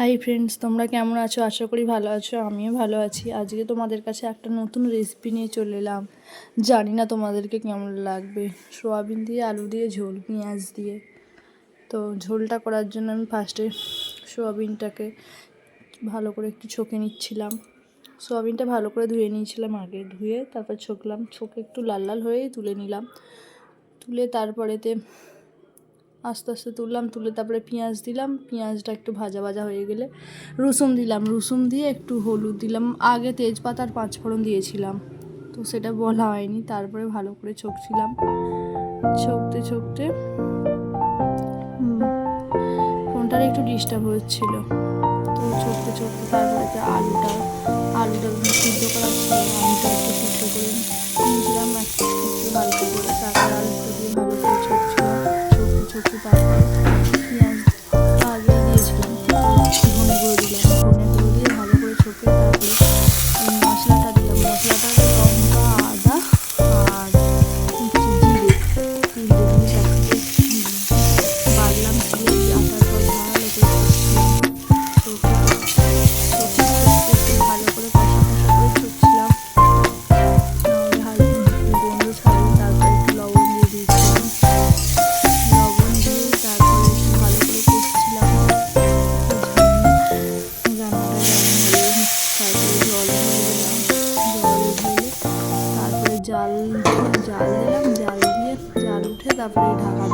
Hi friends, তোমরা কেমন আছো? আশা করি ভালো আছো। আমিও ভালো আছি। আজকে তোমাদের কাছে একটা নতুন রেসিপি নিয়ে চলে এলাম। জানি না তোমাদেরকে কেমন লাগবে। সোয়াবিন দিয়ে আলু দিয়ে ঝোল, পেঁয়াজ দিয়ে। তো ঝোলটা করার জন্য আমি ফার্স্টে সোয়াবিনটাকে ভালো করে একটু ছকে নিচ্ছিলাম। সোয়াবিনটা ভালো করে ধুয়ে নিয়েছিলাম আগে, ধুয়ে তারপর ছকলাম। ছকে একটু লাল লাল হয়েই তুলে নিলাম। তুলে তারপরেতে আস্তে আস্তে তুললাম, তুলে তারপরে পেঁয়াজ দিলাম। পেঁয়াজটা একটু ভাজা ভাজা হয়ে গেলে রসুন দিলাম। রসুন দিয়ে একটু হলুদ দিলাম। আগে তেজপাতা আর পাঁচফোড়ন দিয়েছিলাম, তো সেটা বলা হয়নি। তারপরে ভালো করে ছকছিলাম। ছকতে ছকতে ফোনটার একটু ডিস্টার্ব হচ্ছিল। তো ছকতে ছকতে তারপরে আলুটা সিদ্ধ করা ছিল। আলুটা একটু সিদ্ধ করে নিয়েছিলাম একটু হালকা করে। তারপর আলুটা দিয়ে ভালো করে ছকছিলাম। ছকতে ছকতে তারপরে পেঁয়াজটা আগে দিয়েছিলাম, ধনে গুঁড়ো দিলাম। ধনে গুঁড়ো দিয়ে ভালো করে ছকে তারপরে মশলাটা দিলাম। মশলাটা লঙ্কা, আদা আর জিরে, তিনটে জিনিস একসাথে বাড়লাম। ছিলে আসার পর ভালো করে ছকছিলাম। একটু ভালো করে কষা কষা করে ছকছিলাম। গন্ধ ছাড়িয়ে তারপরে একটু লবণ দিয়ে দিয়েছিলাম। লবণ দিয়ে তারপরে একটু ভালো করে কষছিলাম। রান্নাটা যেমন হলো তারপরে জল ঢেলে দিলাম। জল ঢেলে তারপরে জাল দিলাম। জাল দিয়ে জাল উঠে তারপরে ঢাকা